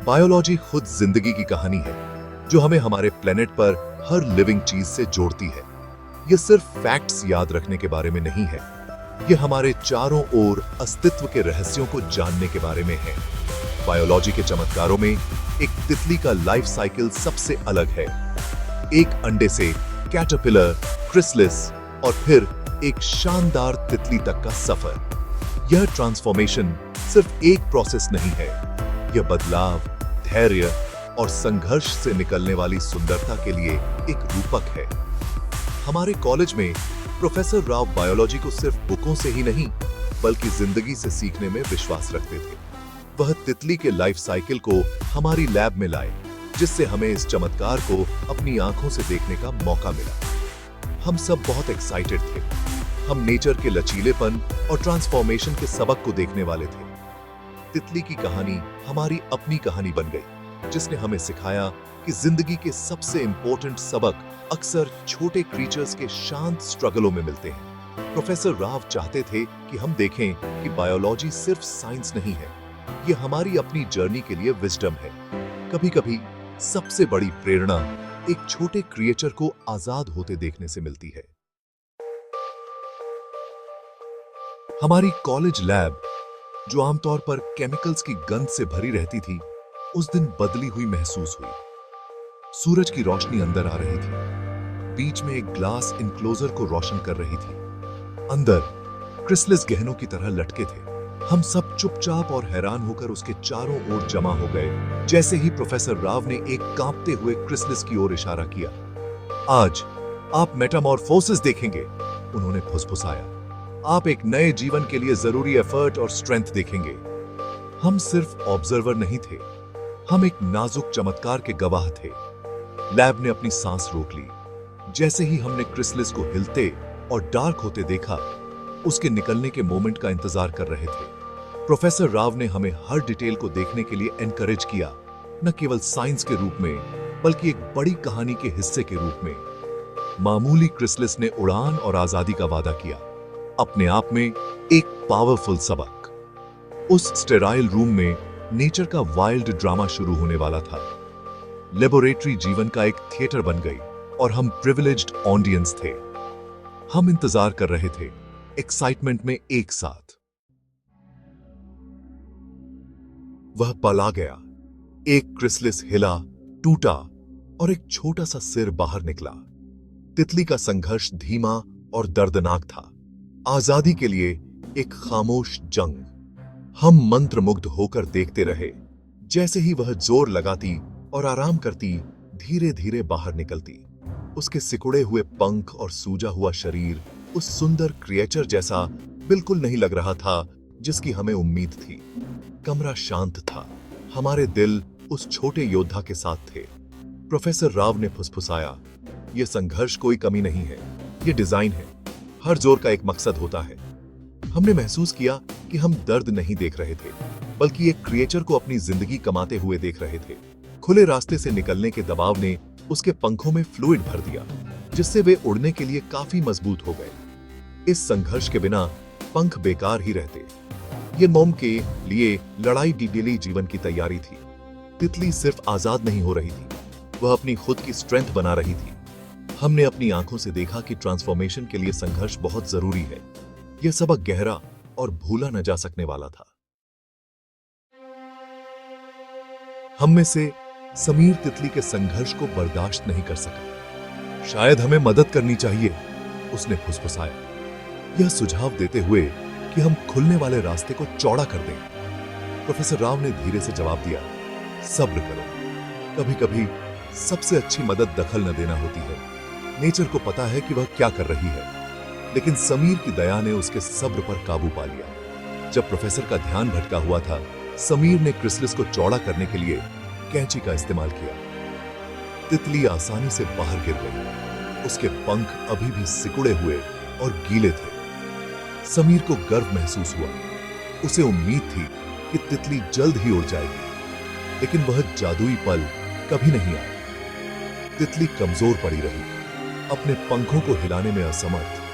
Biology खुद जिंदगी की कहानी है जो हमें हमारे प्लेनेट पर हर लिविंग चीज से जोड़ती है। यह सिर्फ फैक्ट्स याद रखने के बारे में नहीं है, यह हमारे चारों ओर अस्तित्व के रहस्यों को जानने के बारे में है। बायोलॉजी के चमत्कारों में एक तितली का लाइफ साइकिल सबसे अलग है। एक अंडे से कैटरपिलर, क्रिसलिस और फिर एक शानदार तितली तक का सफर। यह ट्रांसफॉर्मेशन सिर्फ एक प्रोसेस नहीं है, यह बदलाव, धैर्य और संघर्ष से निकलने वाली सुंदरता के लिए एक रूपक है। हमारे कॉलेज में प्रोफेसर राव बायोलॉजी को सिर्फ बुकों से ही नहीं बल्कि जिंदगी से सीखने में विश्वास रखते थे। वह तितली के लाइफ साइकिल को हमारी लैब में लाए, जिससे हमें इस चमत्कार को अपनी आंखों से देखने का मौका मिला। हम सब बहुत एक्साइटेड थे। हम नेचर के लचीलेपन और ट्रांसफॉर्मेशन के सबक को देखने वाले थे। तितली की कहानी हमारी अपनी कहानी बन गई, जिसने हमें सिखाया कि जिंदगी के सबसे इंपॉर्टेंट सबक अक्सर छोटे क्रीचर्स के शांत स्ट्रगलों में मिलते हैं। प्रोफेसर राव चाहते थे कि हम देखें कि बायोलॉजी सिर्फ साइंस नहीं है, ये हमारी अपनी जर्नी के लिए विजडम है। कभी-कभी सबसे बड़ी प्रेरणा एक छोटे क्रिएचर को आजाद होते देखने से मिलती है। हमारी कॉलेज लैब, जो आमतौर पर केमिकल्स की गंध से भरी रहती थी, उस दिन बदली हुई महसूस हुई। सूरज की रोशनी अंदर आ रही थी, बीच में एक ग्लास इनक्लोजर को रोशन कर रही थी। अंदर क्रिसलिस गहनों की तरह लटके थे। हम सब चुपचाप और हैरान होकर उसके चारों ओर जमा हो गए। जैसे ही प्रोफेसर राव ने एक कांपते हुए क्रिसलिस की ओर इशारा किया, आज आप मेटामॉर्फोसिस देखेंगे, उन्होंने फुसफुसाया। आप एक नए जीवन के लिए जरूरी एफर्ट और स्ट्रेंथ देखेंगे। हम सिर्फ ऑब्जर्वर नहीं थे, हम एक नाजुक चमत्कार के गवाह थे। लैब ने अपनी सांस रोक ली। जैसे ही हमने क्रिसलिस को हिलते और डार्क होते देखा, उसके निकलने के मोमेंट का इंतजार कर रहे थे। प्रोफेसर राव ने हमें हर डिटेल को देखने के लिए एनकरेज किया, न केवल साइंस के रूप में बल्कि एक बड़ी कहानी के हिस्से के रूप में। मामूली क्रिसलिस ने उड़ान और आजादी का वादा किया, अपने आप में एक पावरफुल सबक। उस स्टेराइल रूम में नेचर का वाइल्ड ड्रामा शुरू होने वाला था। लेबोरेटरी जीवन का एक थिएटर बन गई और हम प्रिविलेज्ड ऑडियंस थे। हम इंतजार कर रहे थे, एक्साइटमेंट में एक साथ। वह पल आ गया। एक क्रिसलिस हिला, टूटा और एक छोटा सा सिर बाहर निकला। तितली का संघर्ष धीमा और दर्दनाक था, आजादी के लिए एक खामोश जंग। हम मंत्रमुग्ध होकर देखते रहे। जैसे ही वह जोर लगाती और आराम करती, धीरे धीरे बाहर निकलती। उसके सिकुड़े हुए पंख और सूजा हुआ शरीर उस सुंदर क्रिएचर जैसा बिल्कुल नहीं लग रहा था जिसकी हमें उम्मीद थी। कमरा शांत था, हमारे दिल उस छोटे योद्धा के साथ थे। प्रोफेसर राव ने फुसफुसाया, यह संघर्ष कोई कमी नहीं है, यह डिजाइन है। हर जोर का एक मकसद होता है। हमने महसूस किया कि हम दर्द नहीं देख रहे थे, बल्कि एक क्रिएचर को अपनी जिंदगी कमाते हुए देख रहे थे। खुले रास्ते से निकलने के दबाव ने उसके पंखों में फ्लूइड भर दिया, जिससे वे उड़ने के लिए काफी मजबूत हो गए। इस संघर्ष के बिना पंख बेकार ही रहते। ये मोम के लिए लड़ाई डिटेली जीवन की तैयारी थी। तितली सिर्फ आजाद नहीं हो रही थी, वह अपनी खुद की स्ट्रेंथ बना रही थी। हमने अपनी आंखों से देखा कि ट्रांसफॉर्मेशन के लिए संघर्ष बहुत जरूरी है। यह सबक गहरा और भूला न जा सकने वाला था। हम में से समीर तितली के संघर्ष को बर्दाश्त नहीं कर सका। शायद हमें मदद करनी चाहिए, उसने फुसफुसाया, यह सुझाव देते हुए कि हम खुलने वाले रास्ते को चौड़ा कर दें। प्रोफेसर राव ने धीरे से जवाब दिया, सब्र करो। कभी कभी सबसे अच्छी मदद दखल न देना होती है। नेचर को पता है कि वह क्या कर रही है। लेकिन समीर की दया ने उसके सब्र पर काबू पा लिया। जब प्रोफेसर का ध्यान भटका हुआ था, समीर ने क्रिसलिस को चौड़ा करने के लिए कैंची का इस्तेमाल किया। तितली आसानी से बाहर गिर गई। उसके पंख अभी भी सिकुड़े हुए और गीले थे। समीर को गर्व महसूस हुआ। उसे उम्मीद थी कि तितली जल्द ही उड़ जाएगी, लेकिन वह जादुई पल कभी नहीं आया। तितली कमजोर पड़ी रही, अपने पंखों को हिलाने में असमर्थ।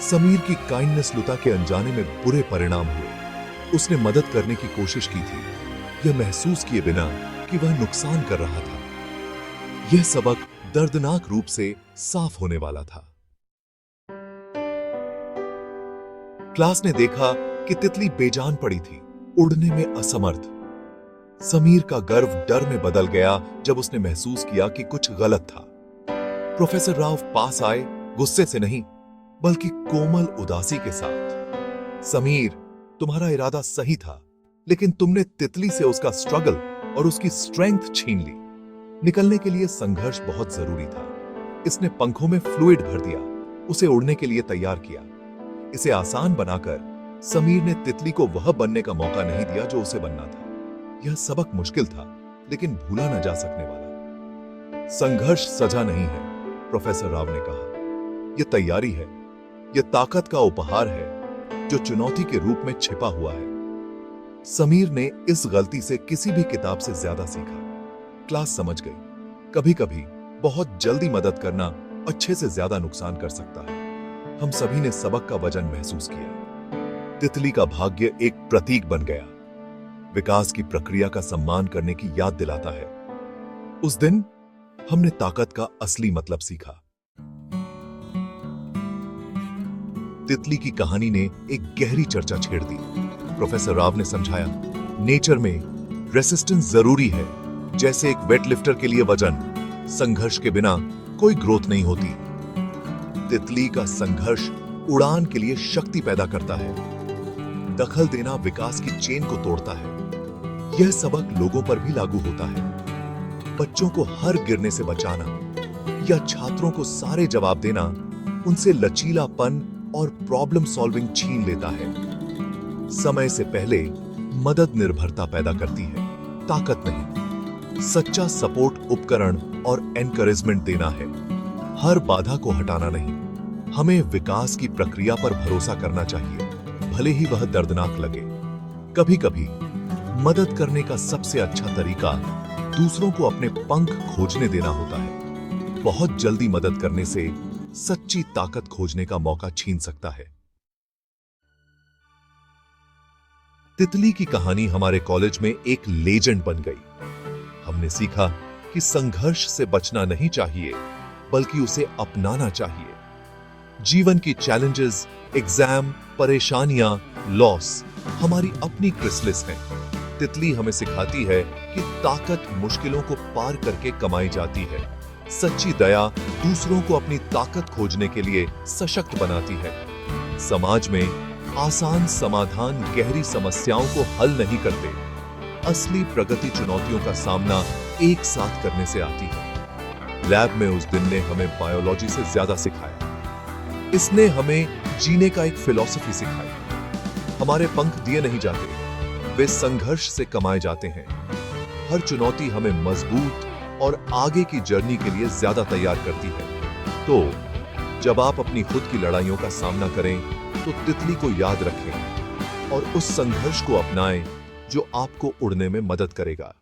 समीर की काइंडनेस लुता के अनजाने में बुरे परिणाम हुए। उसने मदद करने की कोशिश की थी, यह महसूस किए बिना कि वह नुकसान कर रहा था। यह सबक दर्दनाक रूप से साफ होने वाला था। क्लास ने देखा कि तितली बेजान पड़ी थी, उड़ने में असमर्थ। समीर का गर्व डर में बदल गया जब उसने महसूस किया कि कुछ गलत था। प्रोफेसर राव पास आए, गुस्से से नहीं बल्कि कोमल उदासी के साथ। समीर, तुम्हारा इरादा सही था, लेकिन तुमने तितली से उसका स्ट्रगल और उसकी स्ट्रेंथ छीन ली। निकलने के लिए संघर्ष बहुत जरूरी था। इसने पंखों में फ्लूइड भर दिया, उसे उड़ने के लिए तैयार किया। इसे आसान बनाकर समीर ने तितली को वह बनने का मौका नहीं दिया जो उसे बनना था। यह सबक मुश्किल था, लेकिन भूला न जा सकने वाला। संघर्ष सजा नहीं है, प्रोफेसर राव ने कहा। यह तैयारी है, यह ताकत का उपहार है जो चुनौती के रूप में छिपा हुआ है। समीर ने इस गलती से किसी भी किताब से ज्यादा सीखा। क्लास समझ गई, कभी कभी बहुत जल्दी मदद करना अच्छे से ज्यादा नुकसान कर सकता है। हम सभी ने सबक का वजन महसूस किया। तितली का भाग्य एक प्रतीक बन गया, विकास की प्रक्रिया का सम्मान करने की याद दिलाता है। उस दिन हमने ताकत का असली मतलब सीखा। तितली की कहानी ने एक गहरी चर्चा छेड़ दी। प्रोफेसर राव ने समझाया, नेचर में रेसिस्टेंस जरूरी है, जैसे एक वेटलिफ्टर के लिए वजन। संघर्ष के बिना कोई ग्रोथ नहीं होती। तितली का संघर्ष उड़ान के लिए शक्ति पैदा करता है। दखल देना विकास की चेन को तोड़ता है। यह सबक लोगों पर भी लागू होता है। बच्चों को हर गिरने से बचाना या छात्रों को सारे जवाब देना उनसे लचीलापन और प्रॉब्लम सॉल्विंग छीन लेता है। समय से पहले मदद निर्भरता पैदा करती है, ताकत नहीं। सच्चा सपोर्ट उपकरण और एनकरेजमेंट देना है, हर बाधा को हटाना नहीं। हमें विकास की प्रक्रिया पर भरोसा करना चाहिए, भले ही वह दर्दनाक लगे। कभी कभी मदद करने का सबसे अच्छा तरीका दूसरों को अपने पंख खोजने देना होता है। बहुत जल्दी मदद करने से सच्ची ताकत खोजने का मौका छीन सकता है। तितली की कहानी हमारे कॉलेज में एक लेजेंड बन गई। हमने सीखा कि संघर्ष से बचना नहीं चाहिए, बल्कि उसे अपनाना चाहिए। जीवन की चैलेंजेस, एग्जाम, परेशानियां, लॉस हमारी अपनी क्रिसलिस हैं। तितली हमें सिखाती है कि ताकत मुश्किलों को पार करके कमाई जाती है। सच्ची दया दूसरों को अपनी ताकत खोजने के लिए सशक्त बनाती है। समाज में आसान समाधान गहरी समस्याओं को हल नहीं करते। असली प्रगति चुनौतियों का सामना एक साथ करने से आती है। लैब में उस दिन ने हमें बायोलॉजी से ज्यादा सिखाया। इसने हमें जीने का एक फिलॉसफी सिखाई। हमारे पंख दिए नहीं जाते, वे संघर्ष से कमाए जाते हैं। हर चुनौती हमें मजबूत और आगे की जर्नी के लिए ज्यादा तैयार करती है। तो जब आप अपनी खुद की लड़ाइयों का सामना करें, तो तितली को याद रखें और उस संघर्ष को अपनाएं जो आपको उड़ने में मदद करेगा।